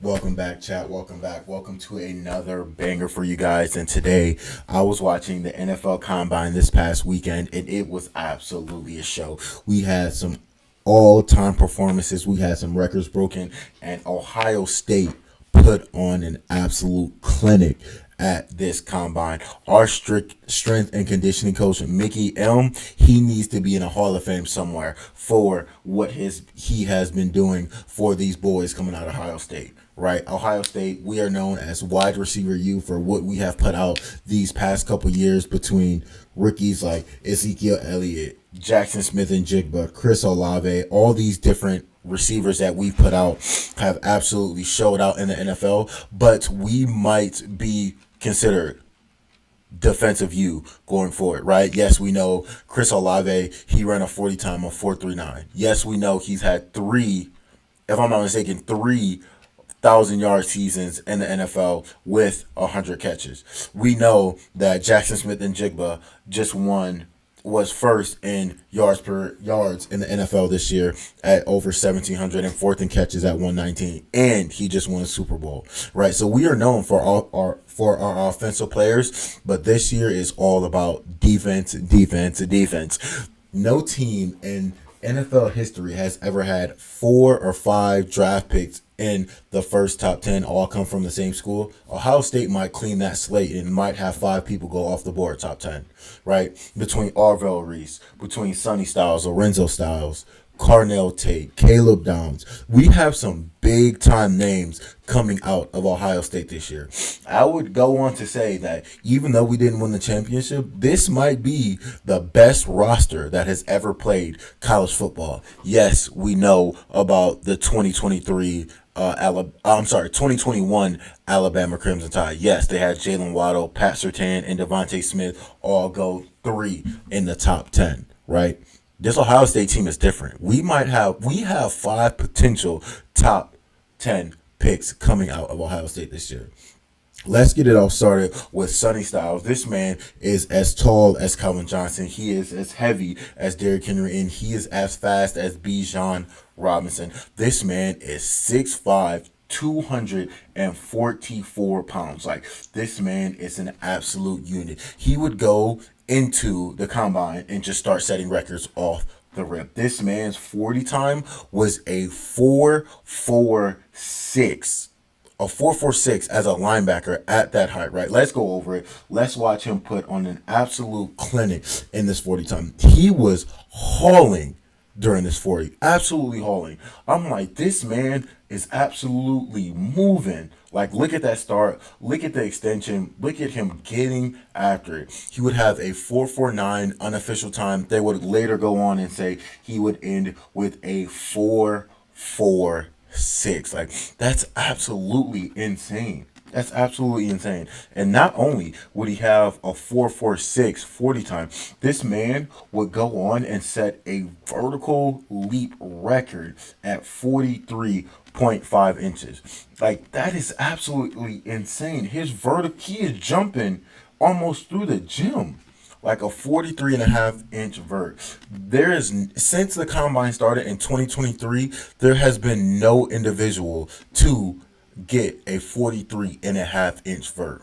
Welcome back, chat. Welcome back. Welcome to another banger for you guys. And today, I was watching the NFL Combine this past weekend, and it was absolutely a show. We had some all-time performances. We had some records broken, and Ohio State put on an absolute clinic at this combine. Our strict strength and conditioning coach, Mickey Elm, he needs to be in a Hall of Fame somewhere for what he has been doing for these boys coming out of Ohio State. Right, Ohio State, we are known as wide receiver U for what we have put out these past couple years between rookies like Ezekiel Elliott, Jackson Smith and Jigba, Chris Olave, all these different receivers that we've put out have absolutely showed out in the NFL, but we might be considered defensive you going forward, right? Yes, we know Chris Olave, he ran a 40 time of 4.39. Yes, we know he's had three, if I'm not mistaken, 3,000 yard seasons in the NFL with 100 catches. We know that Jackson Smith and Jigba just was first in yards in the NFL this year at over 1,700 and fourth in catches at 119, and he just won a Super Bowl, right? So we are known for our offensive players, but this year is all about defense, defense, defense. No team in NFL history has ever had 4 or 5 draft picks in the first top 10 all come from the same school. Ohio State might clean that slate and might have 5 people go off the board top 10, right? Between Arvell Reese, between Sonny Styles, Lorenzo Styles, Carnell Tate, Caleb Downs. We have some big time names coming out of Ohio State this year. I would go on to say that even though we didn't win the championship, this might be the best roster that has ever played college football. Yes, we know about the 2021 Alabama Crimson Tide. Yes, they had Jalen Waddle, Pat Surtain, and Devontae Smith all go 3 in the top 10, right? This Ohio State team is different. We have 5 potential top 10 picks coming out of Ohio State this year. Let's get it all started with Sonny Styles. This man is as tall as Calvin Johnson. He is as heavy as Derrick Henry, and he is as fast as Bijan Robinson. This man is 6'5", 244 pounds. Like, this man is an absolute unit. He would go into the combine and just start setting records off the rip. This man's 40 time was a 4.46, a 4.46 as a linebacker at that height, right? Let's go over it. Let's watch him put on an absolute clinic in this 40 time. He was hauling during this 40, absolutely hauling. I'm like, this man is absolutely moving. Like, look at that start, look at the extension, look at him getting after it. He would have a 4.49 unofficial time. They would later go on and say he would end with a 4.46. Like, that's absolutely insane. That's absolutely insane. And not only would he have a 4.46 40 time, this man would go on and set a vertical leap record at 43.5 inches. Like, that is absolutely insane. He is jumping almost through the gym like a 43.5 inch vert. Since the combine started in 2023, there has been no individual to get a 43.5 inch vert.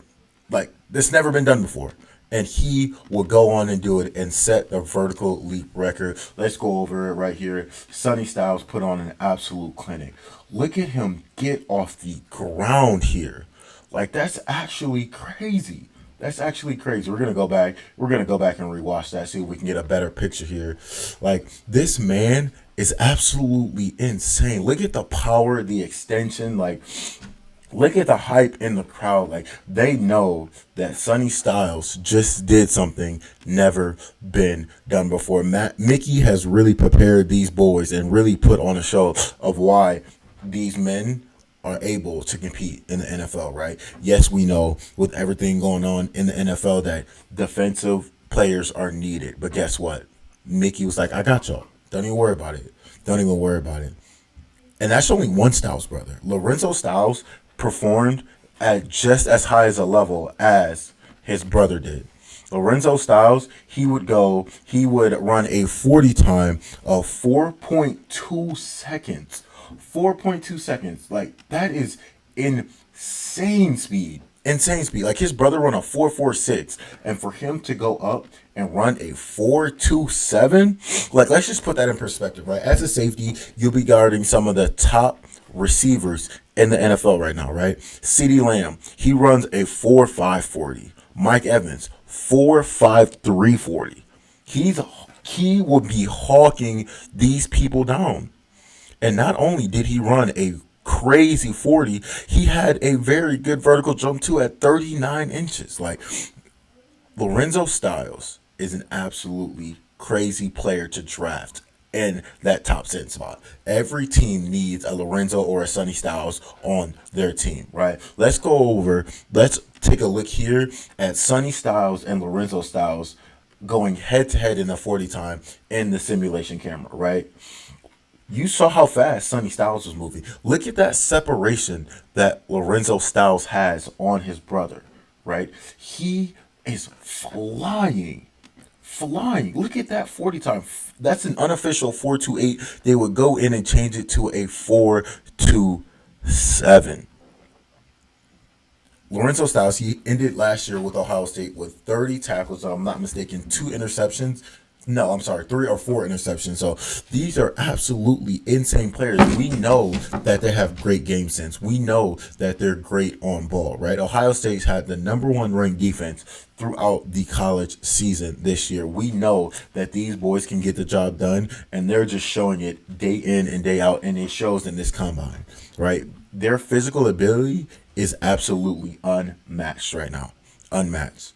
Like, this never been done before. And he will go on and do it and set the vertical leap record. Let's go over it right here. Sonny Styles put on an absolute clinic. Look at him get off the ground here. Like, that's actually crazy. That's actually crazy. We're gonna go back. We're gonna go back and rewatch that, see if we can get a better picture here. Like, this man is absolutely insane. Look at the power, the extension. Like, look at the hype in the crowd. Like, they know that Sonny Styles just did something never been done before. Mickey has really prepared these boys and really put on a show of why these men are able to compete in the NFL, right? Yes, we know with everything going on in the NFL that defensive players are needed. But guess what? Mickey was like, I got y'all. Don't even worry about it. Don't even worry about it. And that's only one Styles brother. Lorenzo Styles performed at just as high as a level as his brother did. Lorenzo Styles, he would run a 40 time of 4.2 seconds. 4.2 seconds. Like, that is insane speed. Insane speed. Like his brother run a 4.46, and for him to go up and run a 4.27, like let's just put that in perspective, right? As a safety, you'll be guarding some of the top receivers in the NFL right now, right? CeeDee Lamb, he runs a 4.540. Mike Evans, 4.5340. He will be hawking these people down. And not only did he run a crazy 40, he had a very good vertical jump too at 39 inches. Like Lorenzo Styles is an absolutely crazy player to draft in that top 10 spot. Every team needs a Lorenzo or a Sonny Styles on their team, right? Let's take a look here at Sonny Styles and Lorenzo Styles going head to head in the 40 time in the simulation camera, right? You saw how fast Sonny Styles was moving. Look at that separation that Lorenzo Styles has on his brother, right? He is flying. Flying. Look at that 40 time. That's an unofficial 4.28. They would go in and change it to a 4.27. Lorenzo Styles, he ended last year with Ohio State with 30 tackles, if I'm not mistaken, 2 interceptions. No, I'm sorry, 3 or 4 interceptions. So these are absolutely insane players. We know that they have great game sense. We know that they're great on ball, right? Ohio State's had the number 1 ranked defense throughout the college season this year. We know that these boys can get the job done, and they're just showing it day in and day out, and it shows in this combine, right? Their physical ability is absolutely unmatched right now. Unmatched.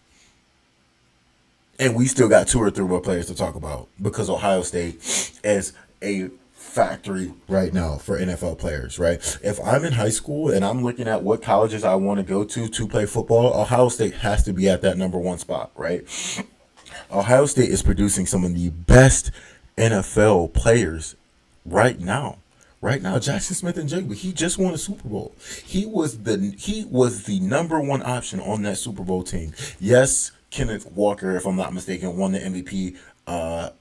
And we still got 2 or 3 more players to talk about because Ohio State is a factory right now for NFL players, right? If I'm in high school and I'm looking at what colleges I want to go to play football, Ohio State has to be at that number 1 spot, right? Ohio State is producing some of the best NFL players right now. Right now, Jackson Smith-Njigba, he just won a Super Bowl. He was the number 1 option on that Super Bowl team. Yes, Kenneth Walker, if I'm not mistaken, won the MVP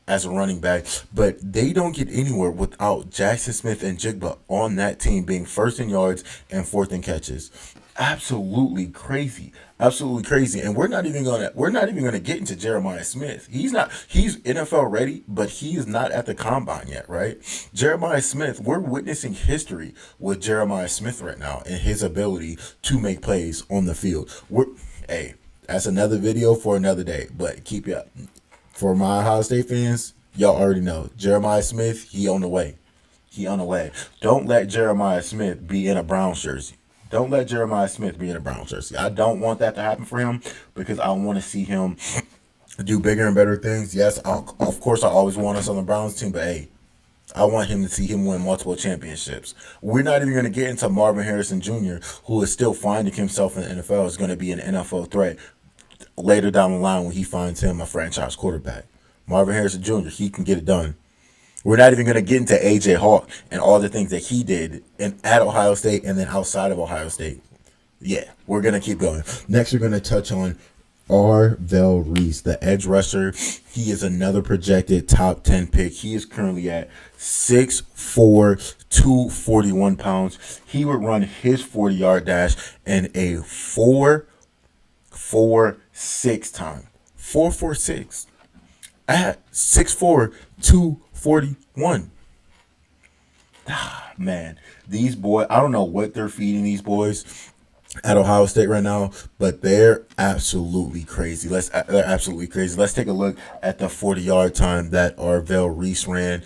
as a running back, but they don't get anywhere without Jackson Smith-Njigba on that team being first in yards and fourth in catches. Absolutely crazy. Absolutely crazy. And we're not even gonna get into Jeremiah Smith. He's NFL ready, but he is not at the combine yet, right? Jeremiah Smith, we're witnessing history with Jeremiah Smith right now and his ability to make plays on the field. Hey, that's another video for another day. But keep it up. For my Ohio State fans, y'all already know Jeremiah Smith, he on the way. He on the way. Don't let Jeremiah Smith be in a Browns jersey. Don't let Jeremiah Smith be in a Browns jersey. I don't want that to happen for him because I want to see him do bigger and better things. Yes, of course, I always want us on the Browns team, but hey, I want him to see him win multiple championships. We're not even going to get into Marvin Harrison Jr., who is still finding himself in the NFL, is going to be an NFL threat later down the line when he finds him a franchise quarterback. Marvin Harrison Jr., he can get it done. We're not even going to get into A.J. Hawk and all the things that he did at Ohio State and then outside of Ohio State. Yeah, we're going to keep going. Next, we're going to touch on Arvell Reese, the edge rusher. He is another projected top 10 pick. He is currently at 6'4", 241 pounds. He would run his 40-yard dash in a 4.46 time. 4.46 at 6'4", 241. Man, these boys, I don't know what they're feeding these boys at Ohio State right now, but they're absolutely crazy. They're absolutely crazy. Let's take a look at the 40-yard time that Arvell Reese ran.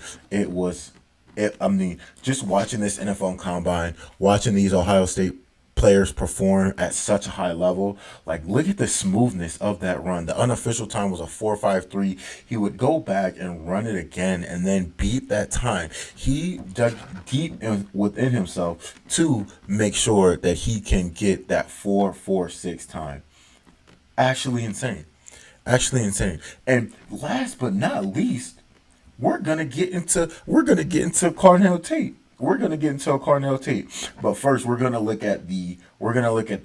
Just watching this NFL Combine, watching these Ohio State players perform at such a high level, like look at the smoothness of that run. The unofficial time was a 4.53. He would go back and run it again and then beat that time. He dug deep within himself to make sure that he can get that 4.46 time. Actually insane. And last but not least, we're gonna get into Carnell Tate. But first we're gonna look at the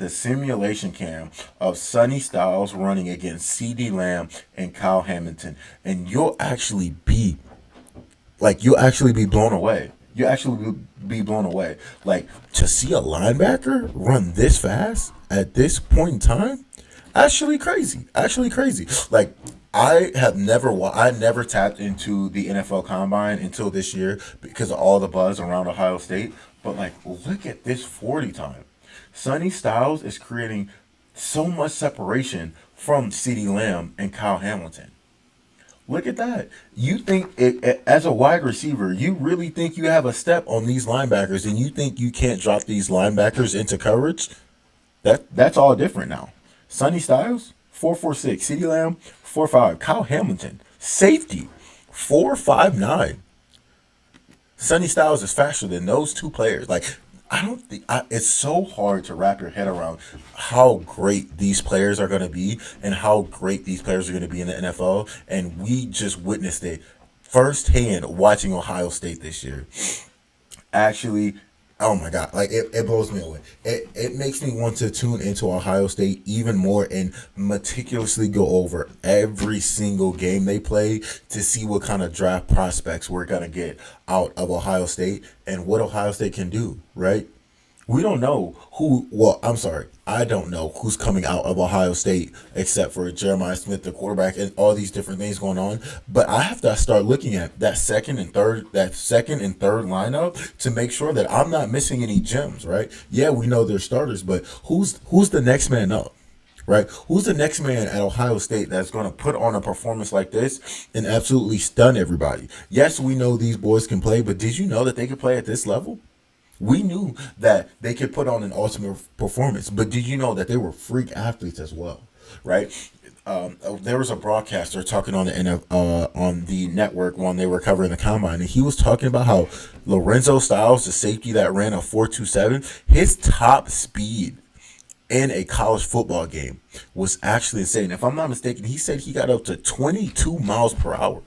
simulation cam of Sonny Styles running against CeeDee Lamb and Kyle Hamilton, and you'll actually be blown away. You actually be blown away. Like, to see a linebacker run this fast at this point in time, actually crazy. Actually crazy. Like, I never tapped into the NFL Combine until this year because of all the buzz around Ohio State. But like, look at this 40 time. Sonny Styles is creating so much separation from CeeDee Lamb and Kyle Hamilton. Look at that. You think as a wide receiver, you really think you have a step on these linebackers, and you think you can't drop these linebackers into coverage? That's all different now. Sonny Styles, 4.46. CeeDee Lamb, 4.5. Kyle Hamilton, safety, 4.59. Sonny Styles is faster than those two players. Like, I don't think it's so hard to wrap your head around how great these players are going to be and how great these players are going to be in the NFL. And we just witnessed it firsthand watching Ohio State this year. Actually, oh my God, like it blows me away. It makes me want to tune into Ohio State even more and meticulously go over every single game they play to see what kind of draft prospects we're going to get out of Ohio State and what Ohio State can do, right? We don't know I don't know who's coming out of Ohio State except for Jeremiah Smith, the quarterback, and all these different things going on. But I have to start looking at that second and third lineup to make sure that I'm not missing any gems, right? Yeah, we know they're starters, but who's the next man up? Right? Who's the next man at Ohio State that's going to put on a performance like this and absolutely stun everybody? Yes, we know these boys can play, but did you know that they could play at this level? We knew that they could put on an ultimate performance, but did you know that they were freak athletes as well, right? There was a broadcaster talking on on the network when they were covering the combine, and he was talking about how Lorenzo Styles, the safety that ran a 4.27, his top speed in a college football game was actually insane. If I'm not mistaken, he said he got up to 22 miles per hour.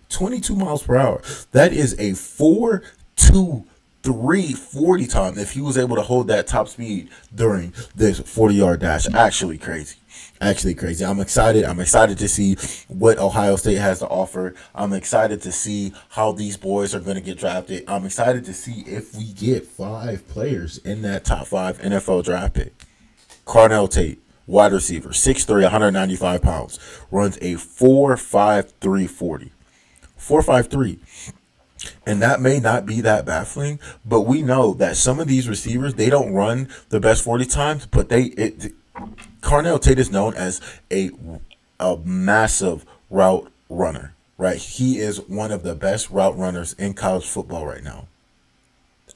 22 miles per hour. That is a 4.2 340 time if he was able to hold that top speed during this 40-yard dash. Actually crazy. Actually crazy. I'm excited. I'm excited to see what Ohio State has to offer. I'm excited to see how these boys are going to get drafted. I'm excited to see if we get 5 players in that top 5 NFL draft pick. Carnell Tate, wide receiver, 6'3", 195 pounds, runs a 4.53 40. 4.53. And that may not be that baffling, but we know that some of these receivers, they don't run the best 40 times, but Carnell Tate is known as a massive route runner, right? He is one of the best route runners in college football right now.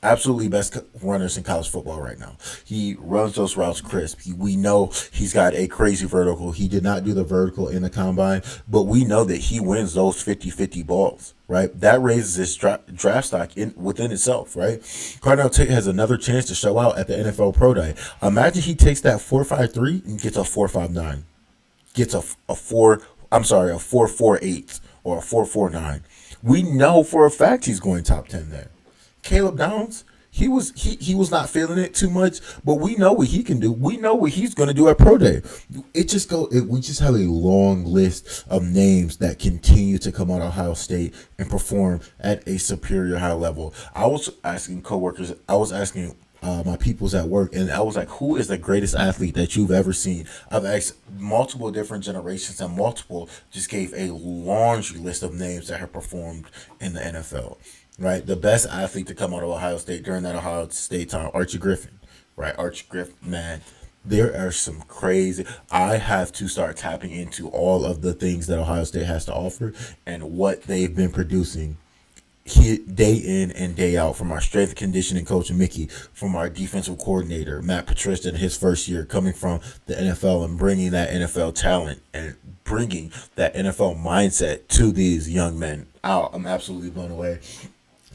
Absolutely best runners in college football right now. He runs those routes crisp. We know he's got a crazy vertical. He did not do the vertical in the combine, but we know that he wins those 50-50 balls, right? That raises his draft stock within itself, right? Carnell Tate has another chance to show out at the NFL Pro Day. Imagine he takes that 4.53 and gets a 4.59, gets a 4.48 or a 4.49. We know for a fact he's going top 10 there. Caleb Downs, he was not feeling it too much, but we know what he can do. We know what he's going to do at Pro Day. We just have a long list of names that continue to come out of Ohio State and perform at a superior high level. I was asking coworkers, I was asking my peoples at work, and I was like, who is the greatest athlete that you've ever seen? I've asked multiple different generations, and multiple just gave a laundry list of names that have performed in the NFL. Right, the best athlete to come out of Ohio State during that Ohio State time, Archie Griffin. Right, Archie Griffin, man, there are some crazy. I have to start tapping into all of the things that Ohio State has to offer and what they've been producing day in and day out, from our strength and conditioning coach Mickey, from our defensive coordinator Matt Patricia in his first year coming from the NFL and bringing that NFL talent and bringing that NFL mindset to these young men. I'm absolutely blown away.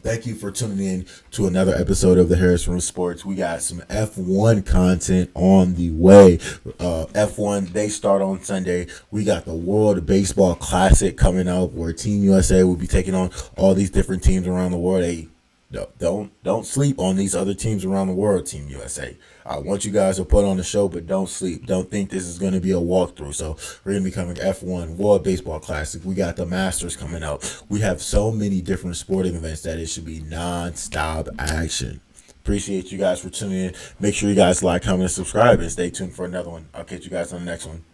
Thank you for tuning in to another episode of the Harris Room Sports. We got some F1 content on the way. F1, they start on Sunday. We got the World Baseball Classic coming up where Team USA will be taking on all these different teams around the world. Don't sleep on these other teams around the world, Team USA. I want you guys to put on the show, but don't sleep. Don't think this is going to be a walkthrough. So we're going to be coming F1, World Baseball Classic. We got the Masters coming out. We have so many different sporting events that it should be non-stop action. Appreciate you guys for tuning in. Make sure you guys like, comment, and subscribe, and stay tuned for another one. I'll catch you guys on the next one.